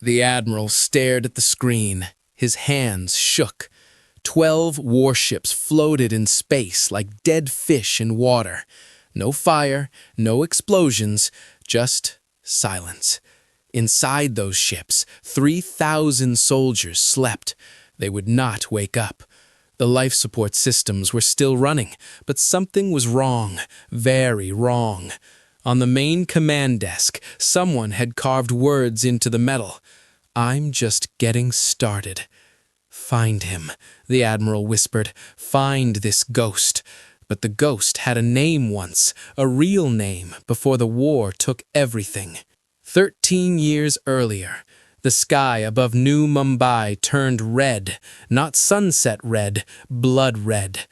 The Admiral stared at the screen. His hands shook. 12 warships floated in space like dead fish in water. No fire, no explosions, just silence. Inside those ships, 3,000 soldiers slept. They would not wake up. The life support systems were still running, but something was wrong, very wrong. On the main command desk, someone had carved words into the metal. "I'm just getting started." "Find him," the Admiral whispered. "Find this ghost." But the ghost had a name once, a real name, before the war took everything. 13 years earlier, the sky above New Mumbai turned red, not sunset red, blood red.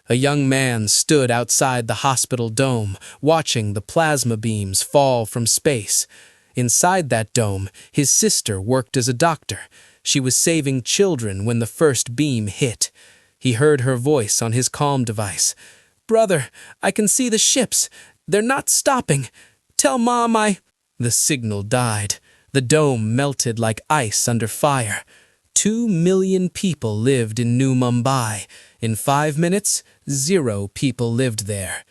A young man stood outside the hospital dome, watching the plasma beams fall from space. Inside that dome, his sister worked as a doctor. She was saving children when the first beam hit. He heard her voice on his comm device. "Brother, I can see the ships. They're not stopping. Tell Mom I—" The signal died. The dome melted like ice under fire. 2 million people lived in New Mumbai. In 5 minutes, 0 people lived there.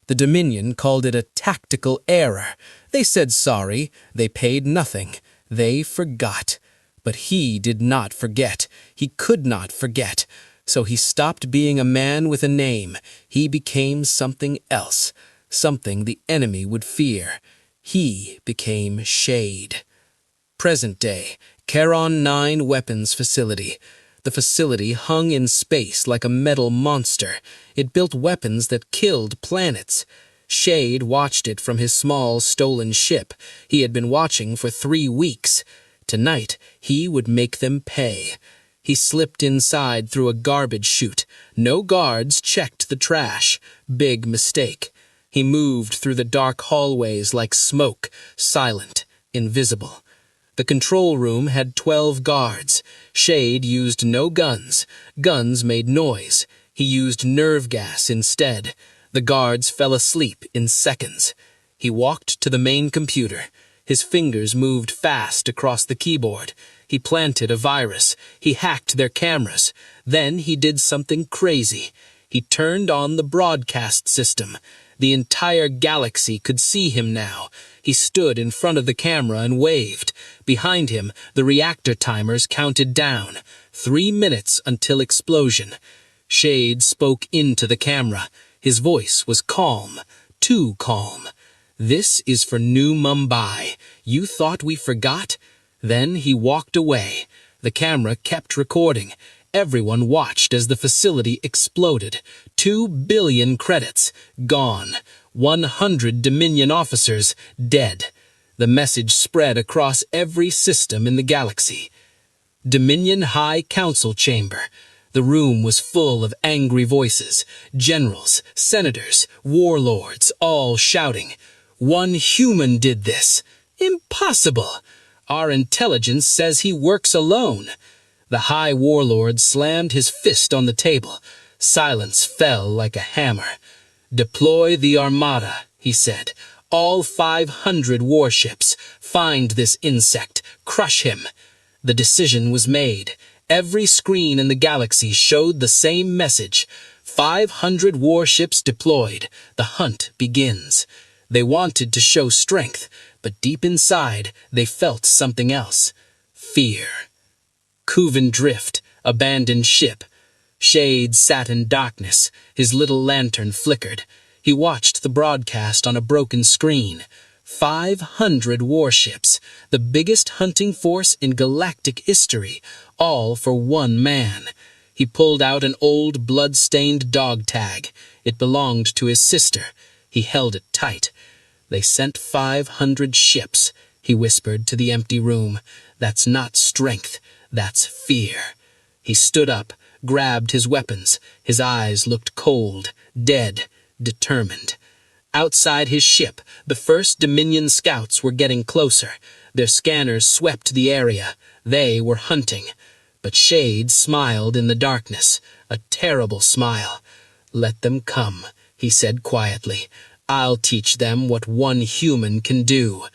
The Dominion called it a tactical error. They said sorry. They paid nothing. They forgot. But he did not forget. He could not forget. So he stopped being a man with a name. He became something else, something the enemy would fear. He became Shade. Present day, Charon 9 Weapons Facility. The facility hung in space like a metal monster. It built weapons that killed planets. Shade watched it from his small, stolen ship. He had been watching for 3 weeks. Tonight, he would make them pay. He slipped inside through a garbage chute. No guards checked the trash. Big mistake. He moved through the dark hallways like smoke, silent, invisible. The control room had 12 guards. Shade used no guns. Guns made noise. He used nerve gas instead. The guards fell asleep in seconds. He walked to the main computer. His fingers moved fast across the keyboard. He planted a virus. He hacked their cameras. Then he did something crazy. He turned on the broadcast system. The entire galaxy could see him now. He stood in front of the camera and waved. Behind him, the reactor timers counted down. 3 minutes until explosion. Shade spoke into the camera. His voice was calm, too calm. "This is for New Mumbai. You thought we forgot?" Then he walked away. The camera kept recording. Everyone watched as the facility exploded. 2 billion credits, gone. 100 Dominion officers, dead. The message spread across every system in the galaxy. Dominion High Council Chamber. The room was full of angry voices. Generals, senators, warlords, all shouting. "One human did this. Impossible. Our intelligence says he works alone." The High Warlord slammed his fist on the table. Silence fell like a hammer. "Deploy the armada," he said. "All 500 warships. Find this insect. Crush him." The decision was made. Every screen in the galaxy showed the same message. 500 warships deployed. The hunt begins. They wanted to show strength, but deep inside, they felt something else. Fear. Kuvan drift, abandoned ship. Shade sat in darkness. His little lantern flickered. He watched the broadcast on a broken screen. 500 warships, the biggest hunting force in galactic history, all for one man. He pulled out an old blood-stained dog tag. It belonged to his sister. He held it tight. "They sent 500 ships," he whispered to the empty room. "That's not strength. That's fear." He stood up, grabbed his weapons. His eyes looked cold, dead, determined. Outside his ship, the first Dominion scouts were getting closer. Their scanners swept the area. They were hunting. But Shade smiled in the darkness, a terrible smile. "Let them come," he said quietly. "I'll teach them what one human can do."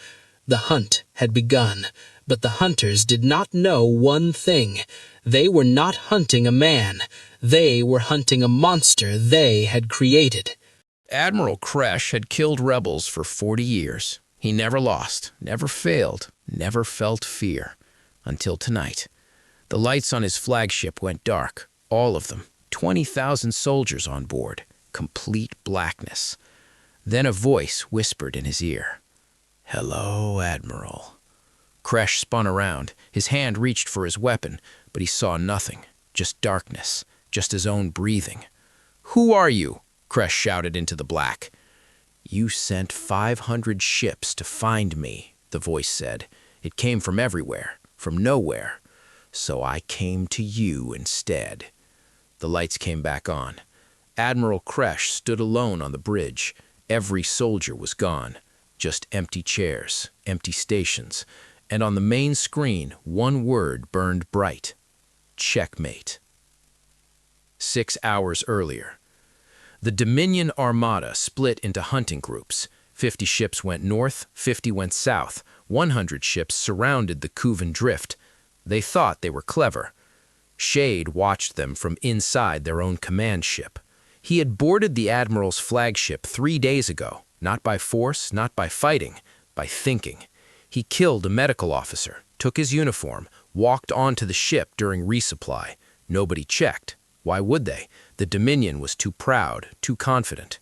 The hunt had begun, But the hunters did not know one thing. They were not hunting a man. They were hunting a monster they had created. Admiral Kresh had killed rebels for 40 years. He never lost, never failed, never felt fear. Until tonight. The lights on his flagship went dark. All of them. 20,000 soldiers on board. Complete blackness. Then a voice whispered in his ear. "Hello, Admiral." Kresh spun around. His hand reached for his weapon, but he saw nothing. Just darkness. Just his own breathing. "Who are you?" Kresh shouted into the black. "You sent 500 ships to find me," the voice said. "It came from everywhere, from nowhere. So I came to you instead." The lights came back on. Admiral Kresh stood alone on the bridge. Every soldier was gone. Just empty chairs, empty stations. And on the main screen, one word burned bright. Checkmate. 6 hours earlier. The Dominion Armada split into hunting groups. 50 ships went north, 50 went south. 100 ships surrounded the Kuvan Drift. They thought they were clever. Shade watched them from inside their own command ship. He had boarded the Admiral's flagship 3 days ago, not by force, not by fighting, by thinking. He killed a medical officer, took his uniform, walked onto the ship during resupply. Nobody checked. Why would they? The Dominion was too proud, too confident.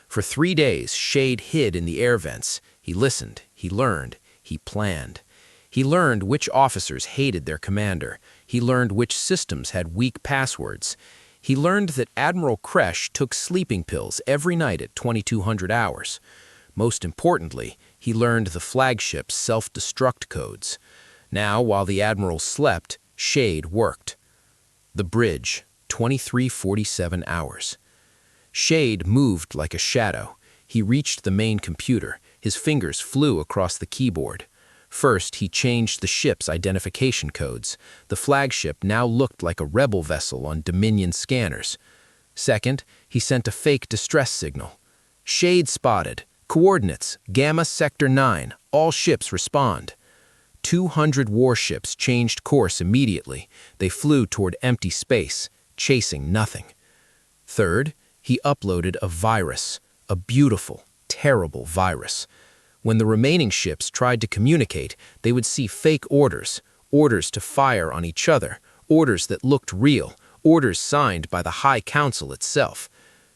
For 3 days, Shade hid in the air vents. He listened, he learned, he planned. He learned which officers hated their commander. He learned which systems had weak passwords. He learned that Admiral Kresh took sleeping pills every night at 2200 hours. Most importantly, he learned the flagship's self-destruct codes. Now, while the Admiral slept, Shade worked. The bridge, 2347 hours. Shade moved like a shadow. He reached the main computer. His fingers flew across the keyboard. First, he changed the ship's identification codes. The flagship now looked like a rebel vessel on Dominion scanners. Second, he sent a fake distress signal. Shade spotted. Coordinates, Gamma Sector 9. All ships respond. 200 warships changed course immediately. They flew toward empty space, chasing nothing. Third, he uploaded a virus, a beautiful, terrible virus. When the remaining ships tried to communicate, they would see fake orders, orders to fire on each other, orders that looked real, orders signed by the High Council itself.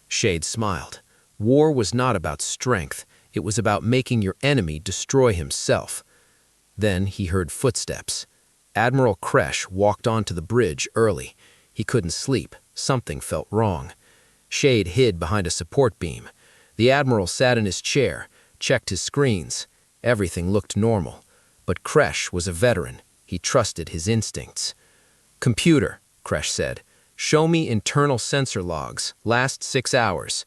Shade smiled. War was not about strength. It was about making your enemy destroy himself. Then he heard footsteps. Admiral Kresh walked onto the bridge early. He couldn't sleep. Something felt wrong. Shade hid behind a support beam. The Admiral sat in his chair, checked his screens. Everything looked normal. But Kresh was a veteran. He trusted his instincts. "Computer," Kresh said, "show me internal sensor logs, last 6 hours."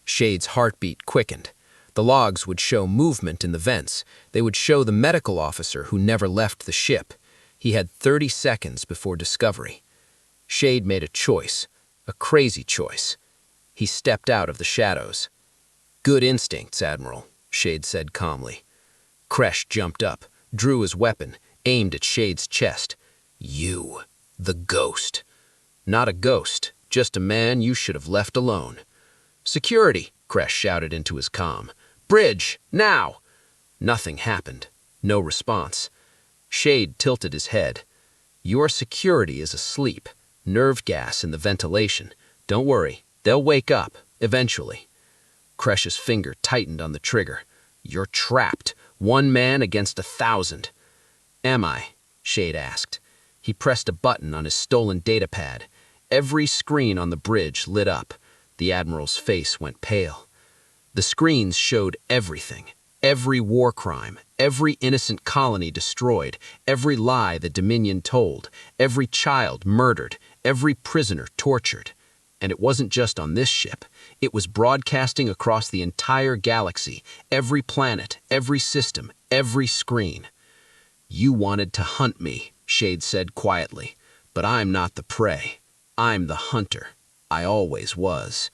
Shade's heartbeat quickened. The logs would show movement in the vents. They would show the medical officer who never left the ship. He had 30 seconds before discovery. Shade made a choice, a crazy choice. He stepped out of the shadows. "Good instincts, Admiral," Shade said calmly. Kresh jumped up, drew his weapon, aimed at Shade's chest. "You, the ghost." "Not a ghost, just a man you should have left alone." "Security," Kresh shouted into his comm. "Bridge, now!" Nothing happened. No response. Shade tilted his head. "Your security is asleep. Nerve gas in the ventilation. Don't worry, they'll wake up, eventually." Kresh's finger tightened on the trigger. "You're trapped. 1 man against 1,000. "Am I?" Shade asked. He pressed a button on his stolen datapad. Every screen on the bridge lit up. The Admiral's face went pale. The screens showed everything. Every war crime, every innocent colony destroyed, every lie the Dominion told, every child murdered, every prisoner tortured. And it wasn't just on this ship. It was broadcasting across the entire galaxy, every planet, every system, every screen. "You wanted to hunt me," Shade said quietly, "but I'm not the prey. I'm the hunter. I always was."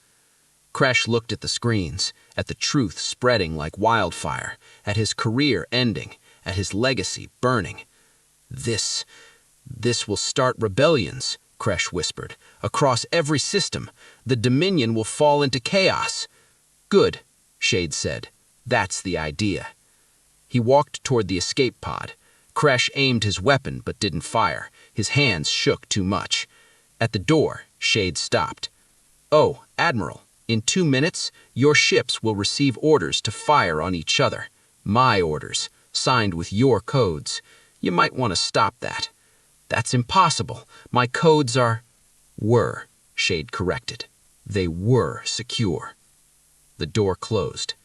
Kresh looked at the screens, at the truth spreading like wildfire, at his career ending, at his legacy burning. This will start rebellions, Kresh whispered. Across every system, the Dominion will fall into chaos. Good, Shade said. That's the idea. He walked toward the escape pod. Kresh aimed his weapon but didn't fire. His hands shook too much. At the door, Shade stopped. Oh, Admiral, in 2 minutes, your ships will receive orders to fire on each other. My orders, signed with your codes. You might want to stop that. That's impossible. My codes were, Shade corrected. They were secure. The door closed.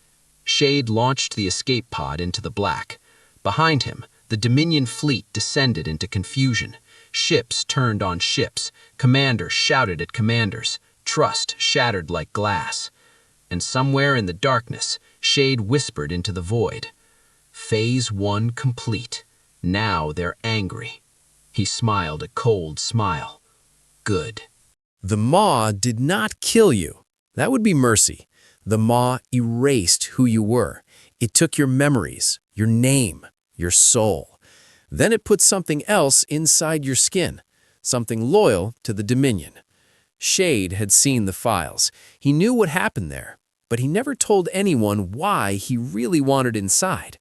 Shade launched the escape pod into the black. Behind him, the Dominion fleet descended into confusion. Ships turned on ships. Commanders shouted at commanders. Trust shattered like glass. And somewhere in the darkness, Shade whispered into the void. Phase 1 complete. Now they're angry. He smiled a cold smile. Good. The Maw did not kill you. That would be mercy. The Maw erased who you were. It took your memories, your name, your soul. Then it put something else inside your skin, something loyal to the Dominion. Shade had seen the files. He knew what happened there, but he never told anyone why he really wanted inside.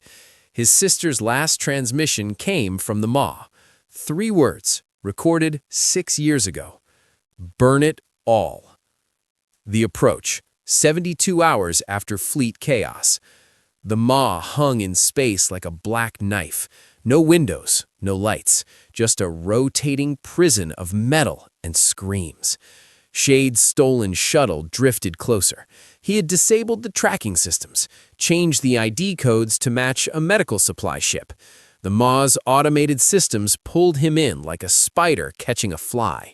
His sister's last transmission came from the Maw. 3 words, recorded 6 years ago. Burn it all. The approach, 72 hours after fleet chaos. The Maw hung in space like a black knife. No windows, no lights, just a rotating prison of metal and screams. Shade's stolen shuttle drifted closer. He had disabled the tracking systems, changed the ID codes to match a medical supply ship. The Maw's automated systems pulled him in like a spider catching a fly.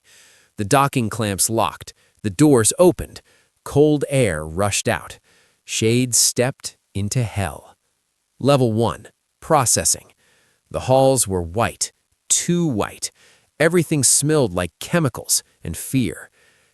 The docking clamps locked. The doors opened. Cold air rushed out. Shade stepped into hell. Level 1. Processing. The halls were white, too white. Everything smelled like chemicals and fear.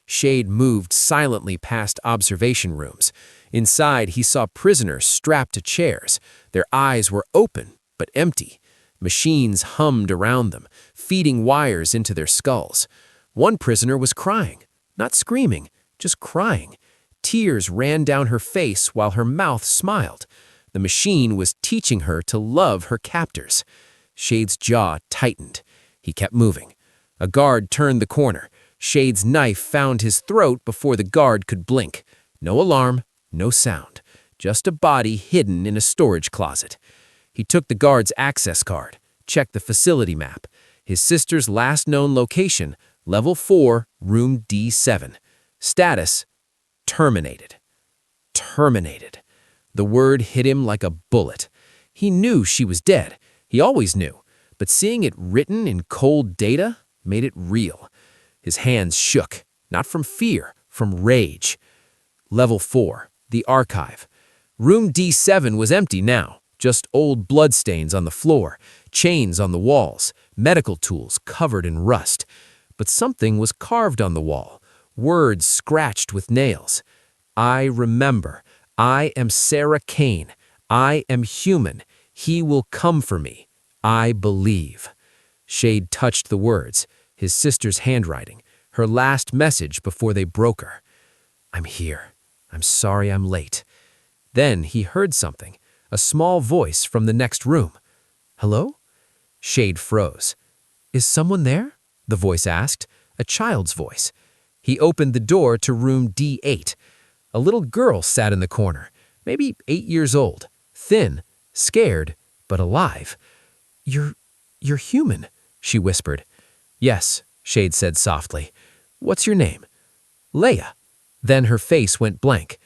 Shade moved silently past observation rooms. Inside, he saw prisoners strapped to chairs. Their eyes were open, but empty. Machines hummed around them, feeding wires into their skulls. One prisoner was crying, not screaming, just crying. Tears ran down her face while her mouth smiled. The machine was teaching her to love her captors. Shade's jaw tightened. He kept moving. A guard turned the corner. Shade's knife found his throat before the guard could blink. No alarm, no sound. Just a body hidden in a storage closet. He took the guard's access card, checked the facility map. His sister's last known location, Level 4, Room D7. Status, terminated. Terminated. The word hit him like a bullet. He knew she was dead. He always knew. But seeing it written in cold data made it real. His hands shook, not from fear, from rage. Level 4, the archive. Room D7 was empty now. Just old bloodstains on the floor, chains on the walls, medical tools covered in rust. But something was carved on the wall, words scratched with nails. I remember. I am Sarah Kane. I am human. He will come for me. I believe. Shade touched the words, his sister's handwriting, her last message before they broke her. I'm here. I'm sorry I'm late. Then he heard something, a small voice from the next room. Hello? Shade froze. Is someone there? The voice asked, a child's voice. He opened the door to room D8. A little girl sat in the corner, maybe 8 years old, thin, scared, but alive. You're human, she whispered. Yes, Shade said softly. What's your name? Leia. Then her face went blank.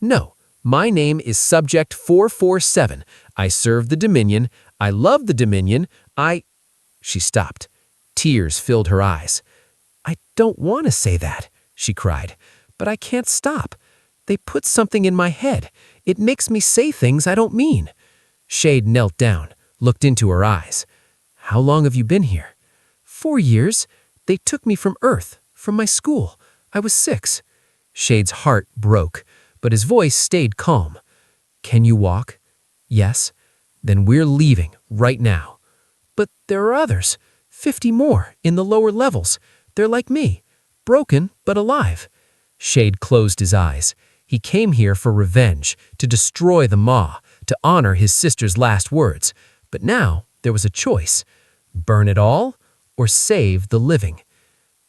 No, my name is Subject 447. I serve the Dominion. I love the Dominion. She stopped. Tears filled her eyes. I don't want to say that, she cried, but I can't stop. They put something in my head. It makes me say things I don't mean. Shade knelt down, looked into her eyes. How long have you been here? 4 years. They took me from Earth, from my school. I was 6. Shade's heart broke, but his voice stayed calm. Can you walk? Yes. Then we're leaving right now. But there are others, 50 more, in the lower levels. They're like me, broken but alive. Shade closed his eyes. He came here for revenge, to destroy the Maw, to honor his sister's last words. But now there was a choice. Burn it all or save the living.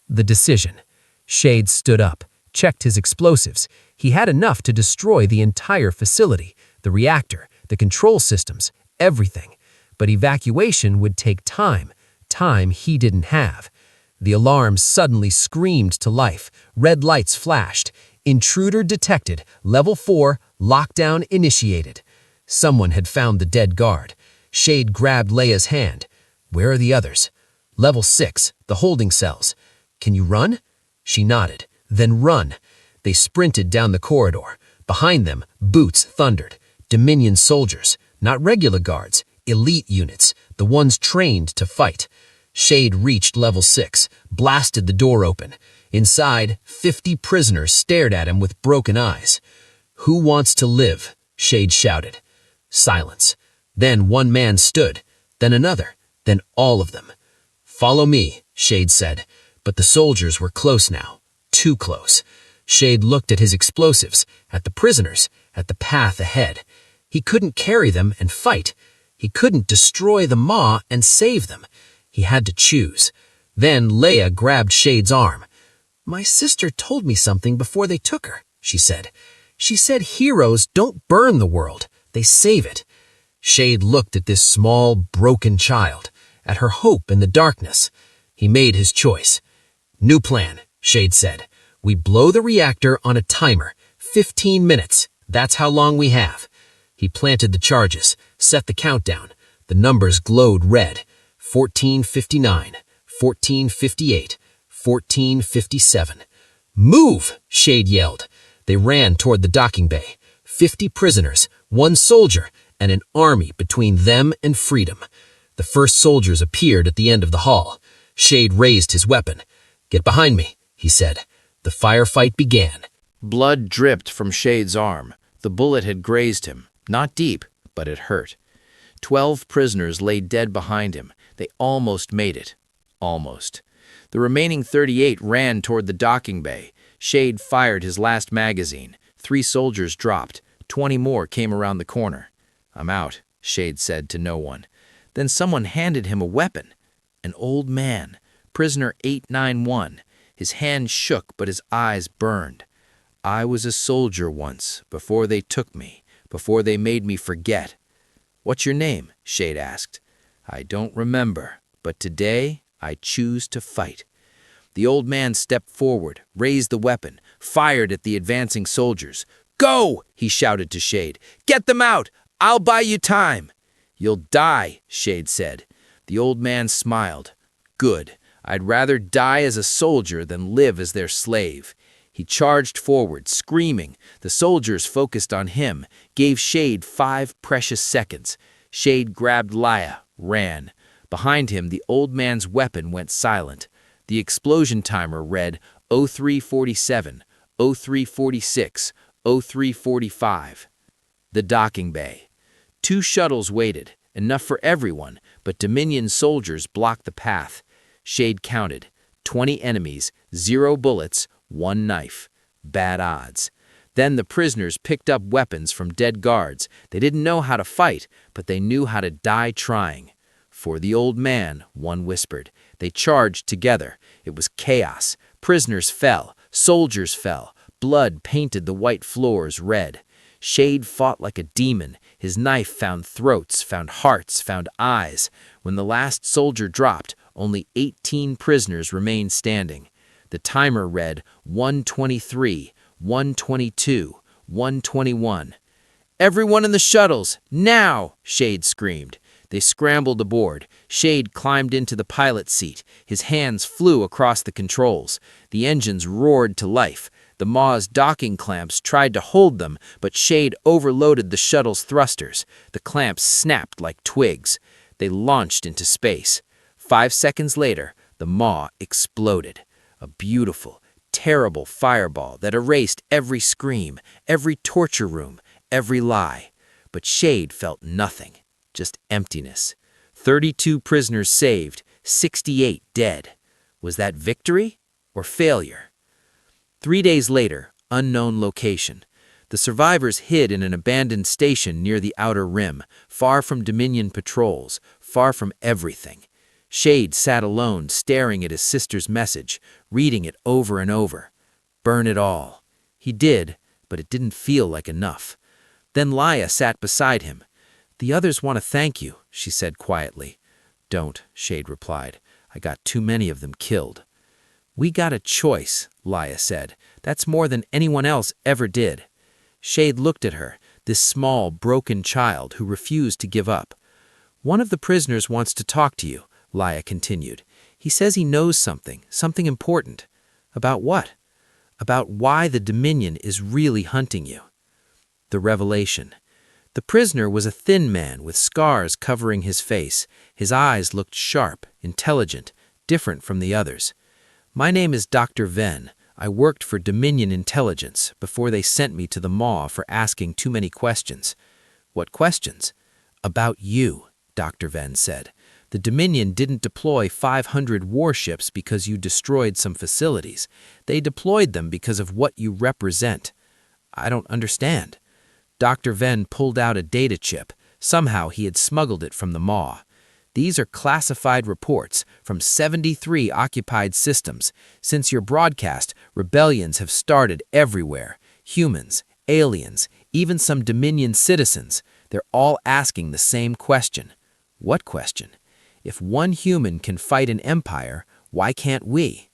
The decision. Shade stood up, checked his explosives. He had enough to destroy the entire facility, the reactor, the control systems, everything. But evacuation would take time he didn't have. The alarm suddenly screamed to life. Red lights flashed. Intruder detected. Level 4, lockdown initiated. Someone had found the dead guard. Shade grabbed Leia's hand. Where are the others? Level 6, the holding cells. Can you run? She nodded. Then run. They sprinted down the corridor. Behind them, boots thundered. Dominion soldiers, not regular guards, elite units, the ones trained to fight. Shade reached level 6, blasted the door open. Inside, 50 prisoners stared at him with broken eyes. Who wants to live? Shade shouted. Silence. Then one man stood, then another, then all of them. Follow me, Shade said, but the soldiers were close now, too close. Shade looked at his explosives, at the prisoners, at the path ahead. He couldn't carry them and fight. He couldn't destroy the Maw and save them. He had to choose. Then Leia grabbed Shade's arm. My sister told me something before they took her, she said. She said heroes don't burn the world, they save it. Shade looked at this small, broken child, at her hope in the darkness. He made his choice. New plan, Shade said. We blow the reactor on a timer. 15 minutes. That's how long we have. He planted the charges, set the countdown. The numbers glowed red. 14:59, 14:58, 14:57. Move, Shade yelled. They ran toward the docking bay. 50 prisoners, 1 soldier, and an army between them and freedom. The first soldiers appeared at the end of the hall. Shade raised his weapon. Get behind me, he said. The firefight began. Blood dripped from Shade's arm. The bullet had grazed him. Not deep, but it hurt. 12 prisoners lay dead behind him. They almost made it. Almost. The remaining 38 ran toward the docking bay. Shade fired his last magazine. 3 soldiers dropped. 20 more came around the corner. I'm out, Shade said to no one. Then someone handed him a weapon. An old man, prisoner 891. His hand shook, but his eyes burned. I was a soldier once, before they took me, before they made me forget. What's your name? Shade asked. I don't remember, but today I choose to fight. The old man stepped forward, raised the weapon, fired at the advancing soldiers. Go! He shouted to Shade. Get them out! I'll buy you time. You'll die, Shade said. The old man smiled. Good. I'd rather die as a soldier than live as their slave. He charged forward, screaming. The soldiers focused on him, gave Shade 5 precious seconds. Shade grabbed Leia, ran. Behind him, the old man's weapon went silent. The explosion timer read 0347, 0346, 0345. The docking bay. 2 shuttles waited, enough for everyone, but Dominion soldiers blocked the path. Shade counted. 20 enemies, 0 bullets, 1 knife. Bad odds. Then the prisoners picked up weapons from dead guards. They didn't know how to fight, but they knew how to die trying. For the old man, one whispered. They charged together. It was chaos. Prisoners fell. Soldiers fell. Blood painted the white floors red. Shade fought like a demon. His knife found throats, found hearts, found eyes. When the last soldier dropped, only 18 prisoners remained standing. The timer read 123, 122, 121. Everyone in the shuttles, now! Shade screamed. They scrambled aboard. Shade climbed into the pilot's seat. His hands flew across the controls. The engines roared to life. The Maw's docking clamps tried to hold them, but Shade overloaded the shuttle's thrusters. The clamps snapped like twigs. They launched into space. 5 seconds later, the Maw exploded. A beautiful, terrible fireball that erased every scream, every torture room, every lie. But Shade felt nothing, just emptiness. 32 prisoners saved, 68 dead. Was that victory or failure? 3 days later, unknown location. The survivors hid in an abandoned station near the outer rim, far from Dominion patrols, far from everything. Shade sat alone, staring at his sister's message, reading it over and over. Burn it all. He did, but it didn't feel like enough. Then Laia sat beside him. The others want to thank you, she said quietly. Don't, Shade replied. I got too many of them killed. We got a choice, Laia said. That's more than anyone else ever did. Shade looked at her, this small, broken child who refused to give up. One of the prisoners wants to talk to you, Laia continued. He says he knows something important. About what? About why the Dominion is really hunting you. The revelation. The prisoner was a thin man with scars covering his face. His eyes looked sharp, intelligent, different from the others. My name is Dr. Venn. I worked for Dominion Intelligence before they sent me to the maw for asking too many questions. What questions? About you, Dr. Venn said. The Dominion didn't deploy 500 warships because you destroyed some facilities. They deployed them because of what you represent. I don't understand. Dr. Venn pulled out a data chip. Somehow he had smuggled it from the maw. These are classified reports from 73 occupied systems. Since your broadcast, rebellions have started everywhere. Humans, aliens, even some Dominion citizens. They're all asking the same question. What question? If one human can fight an empire, why can't we?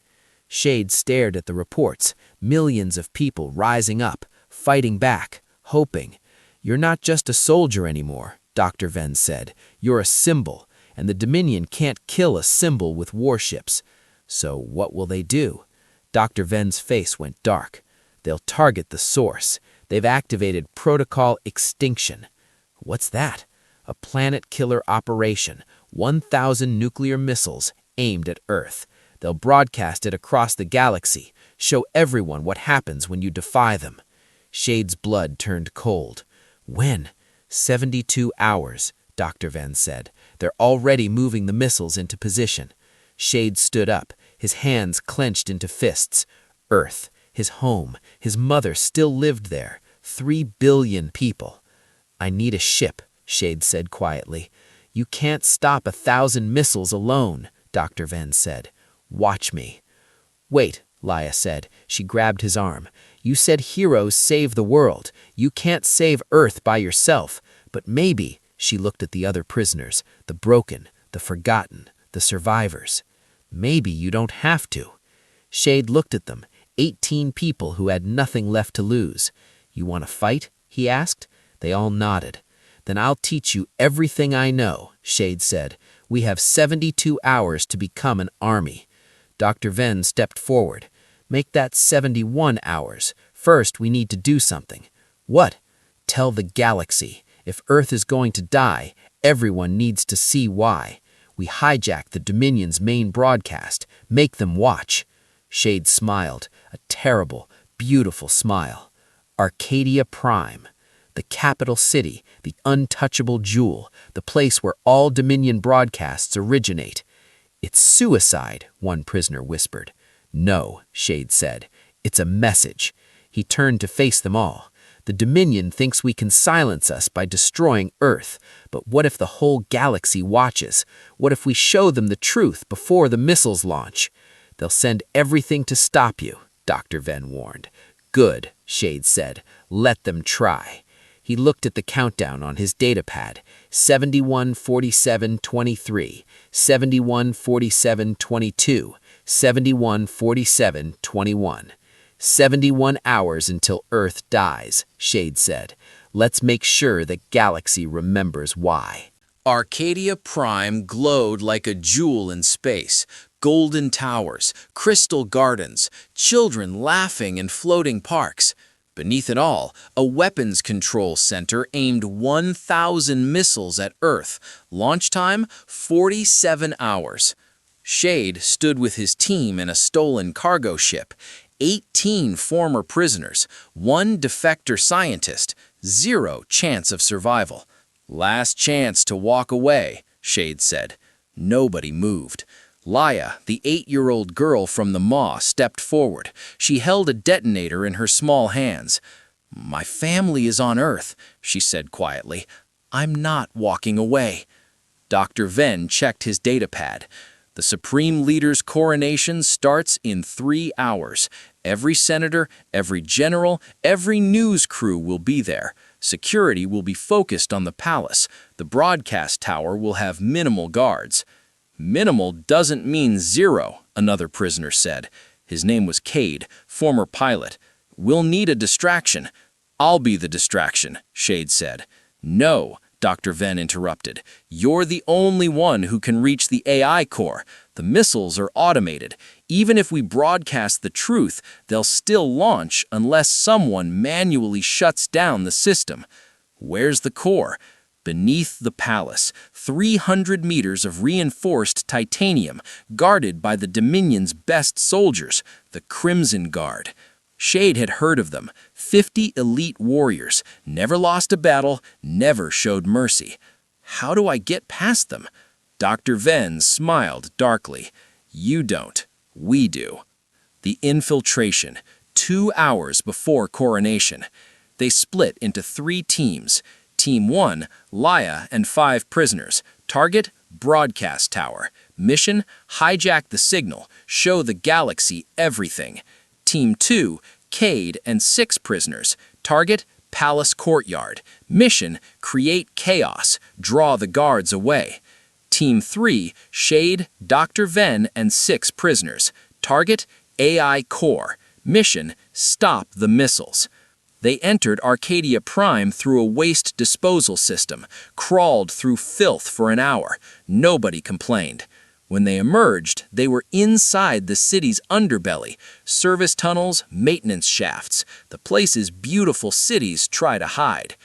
Shade stared at the reports, millions of people rising up, fighting back, hoping. You're not just a soldier anymore, Dr. Venn said. You're a symbol, and the Dominion can't kill a symbol with warships. So what will they do? Dr. Venn's face went dark. They'll target the source. They've activated Protocol Extinction. What's that? A planet-killer operation, 1,000 nuclear missiles aimed at Earth. They'll broadcast it across the galaxy, show everyone what happens when you defy them. Shade's blood turned cold. When? 72 hours, Dr. Venn said. They're already moving the missiles into position. Shade stood up, his hands clenched into fists. Earth, his home, his mother still lived there. 3 billion people. I need a ship, Shade said quietly. You can't stop 1,000 missiles alone, Dr. Venn said. Watch me. Wait, Laia said. She grabbed his arm. You said heroes save the world. You can't save Earth by yourself. But maybe, she looked at the other prisoners, the broken, the forgotten, the survivors. Maybe you don't have to. Shade looked at them, 18 people who had nothing left to lose. You want to fight? He asked. They all nodded. Then I'll teach you everything I know, Shade said. We have 72 hours to become an army. Dr. Venn stepped forward. Make that 71 hours. First, we need to do something. What? Tell the galaxy. If Earth is going to die, everyone needs to see why. We hijack the Dominion's main broadcast. Make them watch. Shade smiled, a terrible, beautiful smile. Arcadia Prime. The capital city, the untouchable jewel, the place where all Dominion broadcasts originate. It's suicide, one prisoner whispered. No, Shade said. It's a message. He turned to face them all. The Dominion thinks we can silence us by destroying Earth. But what if the whole galaxy watches? What if we show them the truth before the missiles launch? They'll send everything to stop you, Dr. Venn warned. Good, Shade said. Let them try. He looked at the countdown on his datapad. 71, 47, 23, 71, 47, 22, 71, 47, 21. 71 hours until Earth dies, Shade said. Let's make sure the galaxy remembers why. Arcadia Prime glowed like a jewel in space. Golden towers, crystal gardens, children laughing in floating parks. Beneath it all, a weapons control center aimed 1,000 missiles at Earth. Launch time, 47 hours. Shade stood with his team in a stolen cargo ship. 18 former prisoners, 1 defector scientist, 0 chance of survival. Last chance to walk away, Shade said. Nobody moved. Laya, the 8-year-old girl from the maw, stepped forward. She held a detonator in her small hands. "My family is on Earth," she said quietly. "I'm not walking away." Dr. Venn checked his datapad. The Supreme Leader's coronation starts in 3 hours. Every senator, every general, every news crew will be there. Security will be focused on the palace. The broadcast tower will have minimal guards. "Minimal doesn't mean zero," another prisoner said. His name was Cade, former pilot. "We'll need a distraction." "I'll be the distraction," Shade said. "No," Dr. Venn interrupted. "You're the only one who can reach the AI core. The missiles are automated. Even if we broadcast the truth, they'll still launch unless someone manually shuts down the system." "Where's the core?" "Beneath the palace, 300 meters of reinforced titanium, guarded by the Dominion's best soldiers, the Crimson Guard." Shade had heard of them. 50 elite warriors, never lost a battle, never showed mercy. "How do I get past them?" Dr. Venn smiled darkly. "You don't. We do." The infiltration, 2 hours before coronation. They split into 3 teams. Team 1, Laya and 5 prisoners. Target, broadcast tower. Mission, hijack the signal, show the galaxy everything. Team 2, Cade and 6 prisoners. Target, palace courtyard. Mission, create chaos, draw the guards away. Team 3, Shade, Dr. Venn and 6 prisoners. Target, AI core. Mission, stop the missiles. They entered Arcadia Prime through a waste disposal system, crawled through filth for an hour. Nobody complained. When they emerged, they were inside the city's underbelly, service tunnels, maintenance shafts, the places beautiful cities try to hide.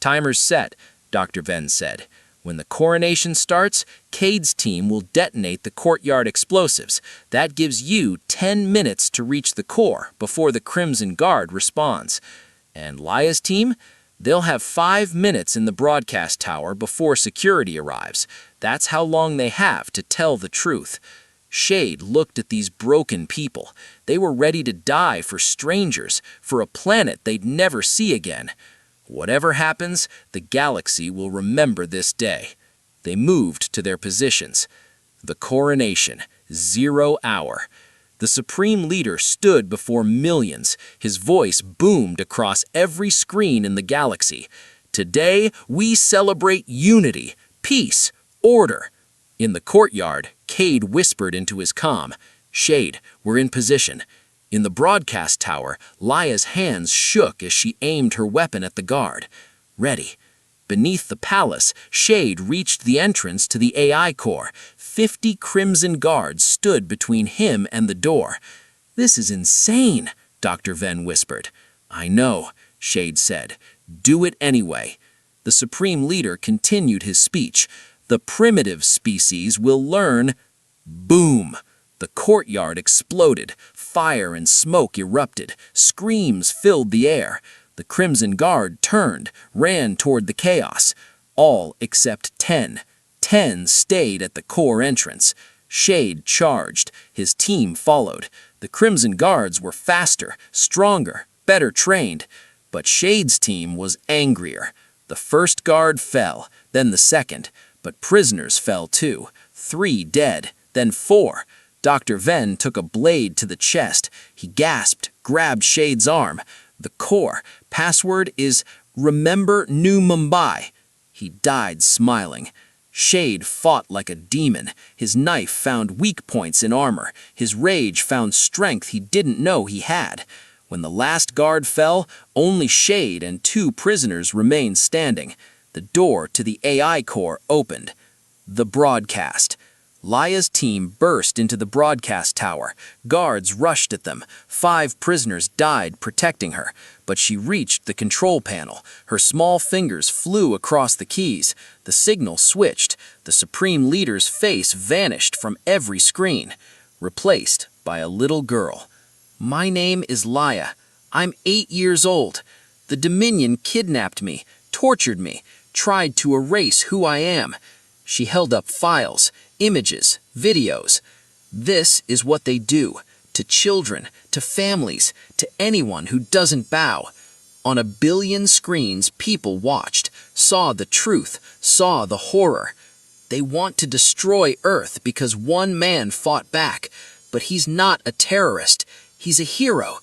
"Timer's set," Dr. Venn said. "When the coronation starts, Cade's team will detonate the courtyard explosives. That gives you 10 minutes to reach the core before the Crimson Guard responds. And Laya's team? They'll have 5 minutes in the broadcast tower before security arrives. That's how long they have to tell the truth." Shade looked at these broken people. They were ready to die for strangers, for a planet they'd never see again. Whatever happens, the galaxy will remember this day. They moved to their positions. The coronation, 0 hour. The Supreme Leader stood before millions. His voice boomed across every screen in the galaxy. "Today, we celebrate unity, peace, order." In the courtyard, Cade whispered into his comm, "Shade, we're in position." In the broadcast tower, Laya's hands shook as she aimed her weapon at the guard. "Ready." Beneath the palace, Shade reached the entrance to the AI core. 50 Crimson Guards stood between him and the door. "This is insane," Dr. Venn whispered. "I know," Shade said. "Do it anyway." The Supreme Leader continued his speech. "The primitive species will learn." Boom! The courtyard exploded. Fire and smoke erupted. Screams filled the air. The Crimson Guard turned, ran toward the chaos. All except 10. 10 stayed at the core entrance. Shade charged. His team followed. The Crimson Guards were faster, stronger, better trained. But Shade's team was angrier. The first guard fell, then the second. But prisoners fell too. 3 dead, then 4. Dr. Venn took a blade to the chest. He gasped, grabbed Shade's arm. "The core. Password is Remember New Mumbai." He died smiling. Shade fought like a demon. His knife found weak points in armor. His rage found strength he didn't know he had. When the last guard fell, only Shade and 2 prisoners remained standing. The door to the AI core opened. The broadcast. Laya's team burst into the broadcast tower. Guards rushed at them. 5 prisoners died protecting her, but she reached the control panel. Her small fingers flew across the keys. The signal switched. The Supreme Leader's face vanished from every screen, replaced by a little girl. "My name is Laya. I'm 8 years old. The Dominion kidnapped me, tortured me, tried to erase who I am." She held up files, images, videos. This is what they do to children, to families, to anyone who doesn't bow. On 1 billion screens, people watched, saw the truth, saw the horror. They want to destroy Earth because one man fought back, but he's not a terrorist. He's a hero.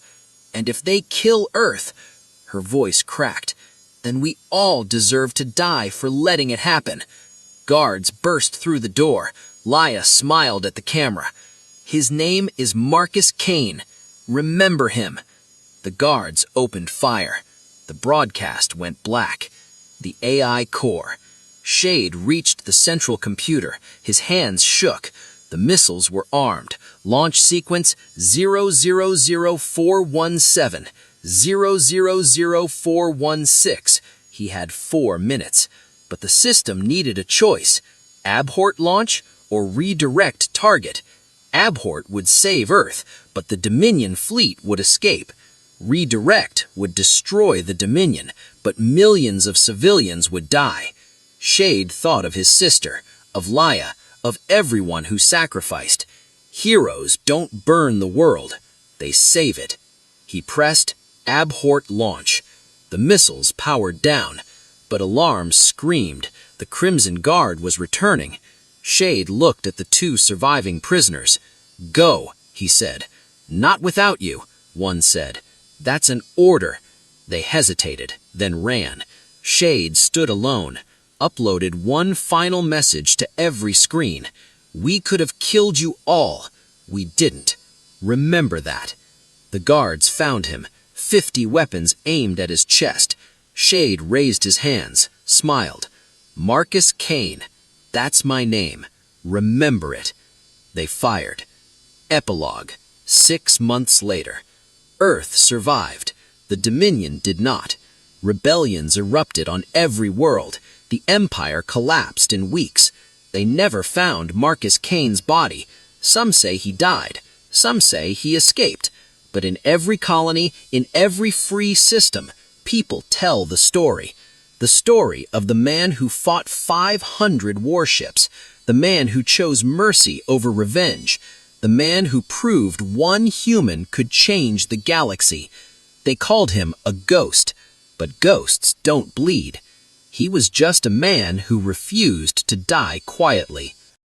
And if they kill Earth, her voice cracked, then we all deserve to die for letting it happen. Guards burst through the door. Laia smiled at the camera. His name is Marcus Kane. Remember him. The guards opened fire. The broadcast went black. The AI core. Shade reached the central computer. His hands shook. The missiles were armed. Launch sequence 000417. 000416. He had 4 minutes. But the system needed a choice. Abhort launch or redirect target. Abhort would save Earth, but the Dominion fleet would escape. Redirect would destroy the Dominion, but millions of civilians would die. Shade thought of his sister, of Laia, of everyone who sacrificed. Heroes don't burn the world, they save it. He pressed Abhort launch. The missiles powered down, but alarms screamed. The Crimson Guard was returning. Shade looked at the 2 surviving prisoners. "Go," he said. "Not without you," one said. "That's an order." They hesitated, then ran. Shade stood alone, uploaded one final message to every screen. "We could have killed you all. We didn't. Remember that." The guards found him, 50 weapons aimed at his chest. Shade raised his hands, smiled. "Marcus Kane. That's my name. Remember it." They fired. Epilogue. 6 months later. Earth survived. The Dominion did not. Rebellions erupted on every world. The Empire collapsed in weeks. They never found Marcus Kane's body. Some say he died. Some say he escaped. But in every colony, in every free system, people tell the story. The story of the man who fought 500 warships, the man who chose mercy over revenge, the man who proved one human could change the galaxy. They called him a ghost, but ghosts don't bleed. He was just a man who refused to die quietly.